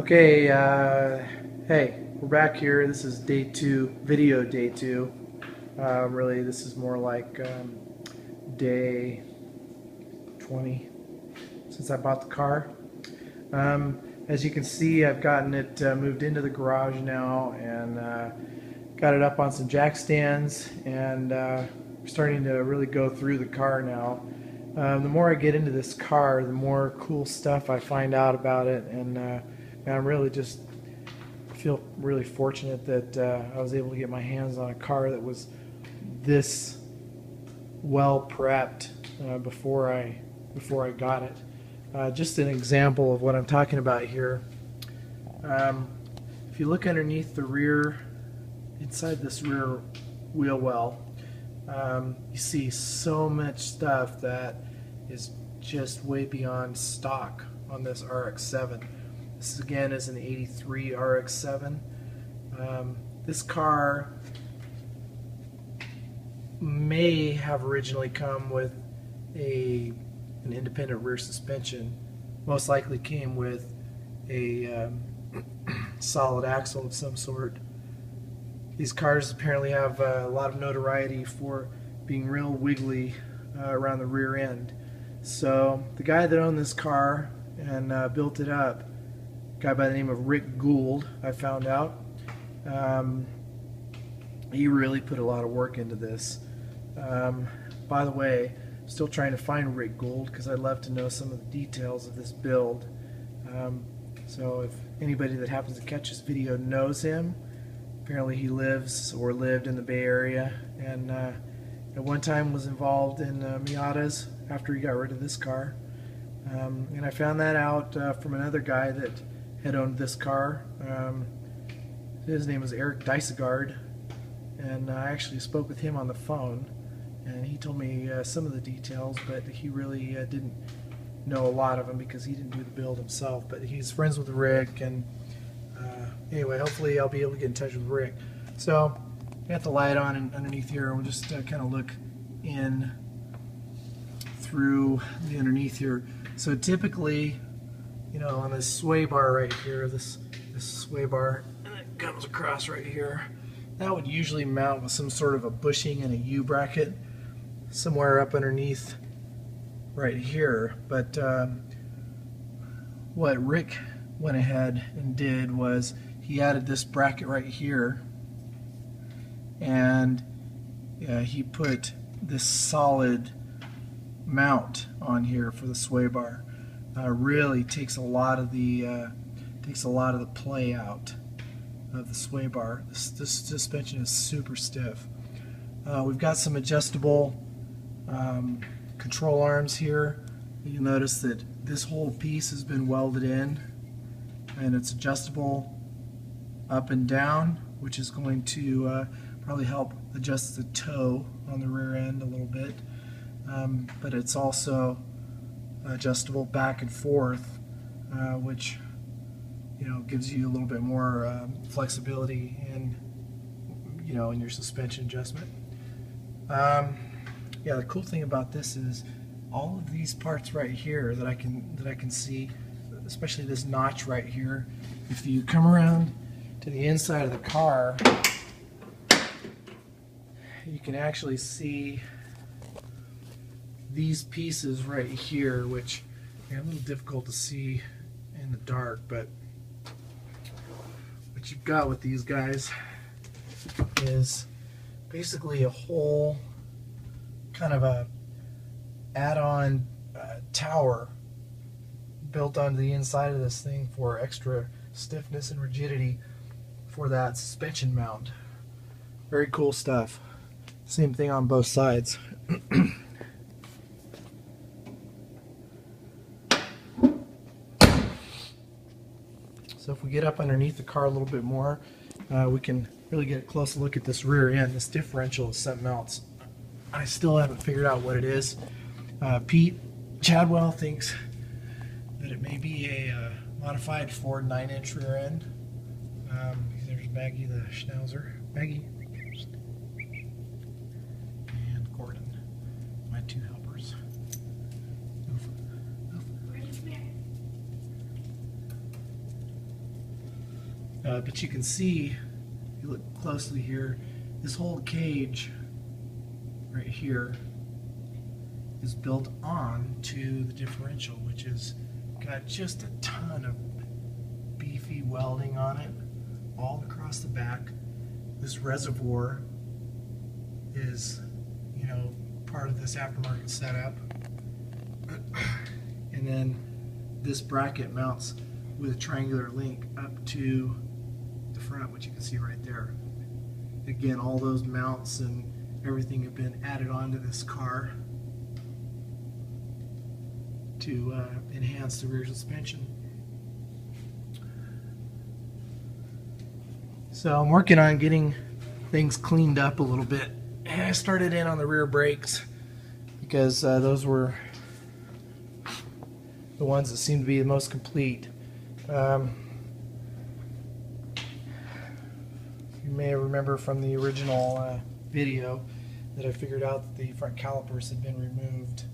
Okay, hey, we're back here. This is day 2, video day 2. Really, this is more like day 20 since I bought the car. As you can see, I've gotten it moved into the garage now and got it up on some jack stands, and starting to really go through the car now. The more I get into this car, the more cool stuff I find out about it, and I'm really just feel really fortunate that I was able to get my hands on a car that was this well prepped before I got it. Just an example of what I'm talking about here. If you look underneath the rear, inside this rear wheel well, you see so much stuff that is just way beyond stock on this RX-7. This again is an 83 RX-7. This car may have originally come with an independent rear suspension. Most likely came with a solid axle of some sort. These cars apparently have a lot of notoriety for being real wiggly around the rear end. So the guy that owned this car and built it up, a guy by the name of Rick Gould, I found out, he really put a lot of work into this. By the way, I'm still trying to find Rick Gould because I'd love to know some of the details of this build. So if anybody that happens to catch this video knows him, apparently he lives or lived in the Bay Area, and at one time was involved in Miatas after he got rid of this car. And I found that out from another guy that had owned this car. His name was Eric Dysegard, and I actually spoke with him on the phone, and he told me some of the details, but he really didn't know a lot of them because he didn't do the build himself. But he's friends with Rick, and anyway, hopefully I'll be able to get in touch with Rick. So I got the light on and underneath here, and we'll just kind of look in through the underneath here. So typically, you know, on this sway bar right here, this sway bar, and it comes across right here, that would usually mount with some sort of a bushing and a U-bracket somewhere up underneath right here. But what Rick went ahead and did was he added this bracket right here, and he put this solid mount on here for the sway bar. Really takes a lot of the play out of the sway bar. This suspension is super stiff. We've got some adjustable control arms here. You'll notice that this whole piece has been welded in, and it's adjustable up and down, which is going to probably help adjust the toe on the rear end a little bit. But it's also adjustable back and forth, which, you know, gives you a little bit more flexibility in, you know, in your suspension adjustment. Yeah, the cool thing about this is all of these parts right here that I can see, especially this notch right here. If you come around to the inside of the car, you can actually see these pieces right here, which are a little difficult to see in the dark, but what you've got with these guys is basically a whole kind of a add-on tower built onto the inside of this thing for extra stiffness and rigidity for that suspension mount. Very cool stuff. Same thing on both sides. So if we get up underneath the car a little bit more, we can really get a close look at this rear end. This differential is something else. I still haven't figured out what it is. Pete Chadwell thinks that it may be a modified Ford 9-inch rear end. There's Maggie the Schnauzer. Maggie. And Gordon, my two helpers. But you can see, if you look closely here, this whole cage right here is built on to the differential, which has got just a ton of beefy welding on it all across the back. This reservoir is, you know, part of this aftermarket setup. And then this bracket mounts with a triangular link up to the front, which you can see right there. Again, all those mounts and everything have been added onto this car to enhance the rear suspension. So I'm working on getting things cleaned up a little bit. And I started in on the rear brakes because those were the ones that seemed to be the most complete. You may remember from the original video that I figured out that the front calipers had been removed.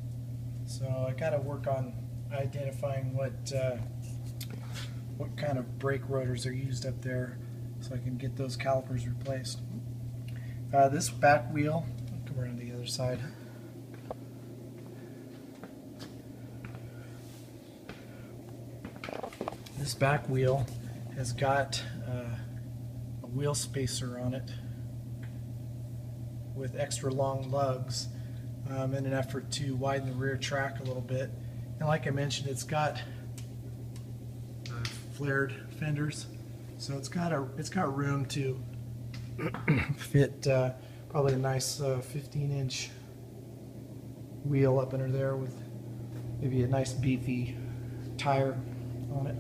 So I got to work on identifying what kind of brake rotors are used up there so I can get those calipers replaced. This back wheel, I'll come around to the other side. This back wheel has got a wheel spacer on it with extra long lugs in an effort to widen the rear track a little bit. And like I mentioned, it's got flared fenders, so it's got room to fit probably a nice 15-inch wheel up under there with maybe a nice beefy tire on it.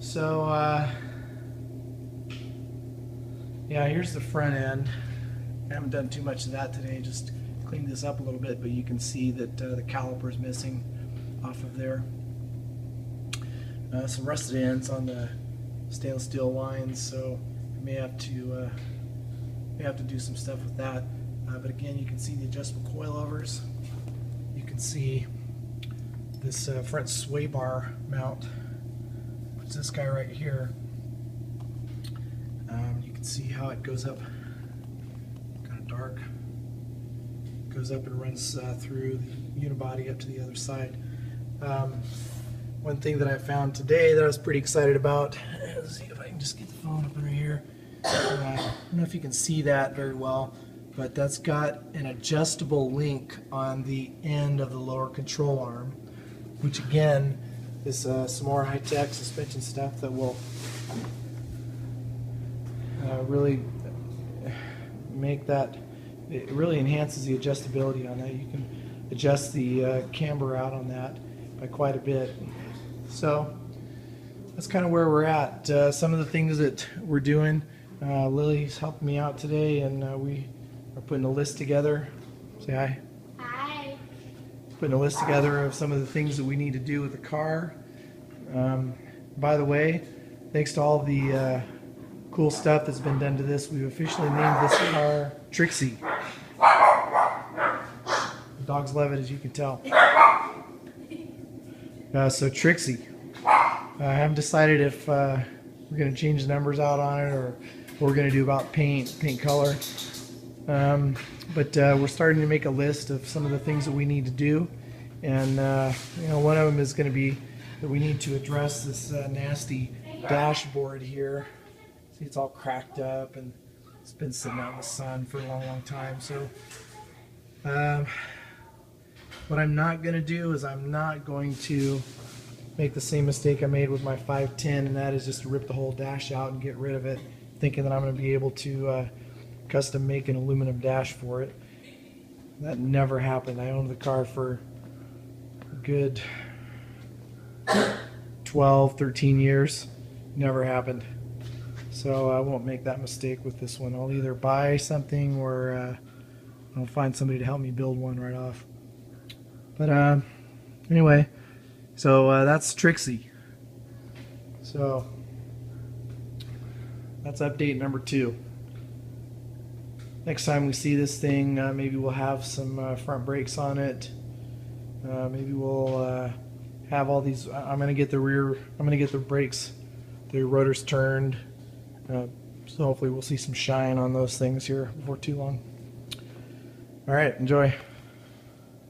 So yeah, here's the front end. I haven't done too much of that today, just cleaned this up a little bit, but you can see that the caliper is missing off of there. Some rusted ends on the stainless steel lines, so I may have to do some stuff with that. But again, you can see the adjustable coilovers. You can see this front sway bar mount. Puts this guy right here. You can see how it goes up, kind of dark. Goes up and runs through the unibody up to the other side. One thing that I found today that I was pretty excited about, let's see if I can just get the phone up under here. I don't know if you can see that very well, but that's got an adjustable link on the end of the lower control arm, which again is some more high-tech suspension stuff that will really make that, it really enhances the adjustability on that. You can adjust the camber out on that by quite a bit. So that's kind of where we're at. Some of the things that we're doing, Lily's helping me out today, and we are putting a list together. Say hi. Hi. Putting a list together of some of the things that we need to do with the car. By the way, thanks to all the cool stuff that's been done to this, we've officially named this car Trixie. The dogs love it, as you can tell. So Trixie. I haven't decided if we're going to change the numbers out on it or what we're going to do about paint color. But we're starting to make a list of some of the things that we need to do. And you know, one of them is going to be that we need to address this nasty dashboard here. See, it's all cracked up and it's been sitting out in the sun for a long time. So what I'm not going to do is I'm not going to make the same mistake I made with my 510, and that is just to rip the whole dash out and get rid of it, thinking that I'm going to be able to custom make an aluminum dash for it. That never happened. I owned the car for a good 12, 13 years. Never happened. So I won't make that mistake with this one. I'll either buy something or I'll find somebody to help me build one right off. But anyway, so that's Trixie. So that's update number 2. Next time we see this thing, maybe we'll have some front brakes on it. Maybe we'll have all these. I'm gonna get the brakes The rotor's turned, so hopefully we'll see some shine on those things here before too long. All right, enjoy.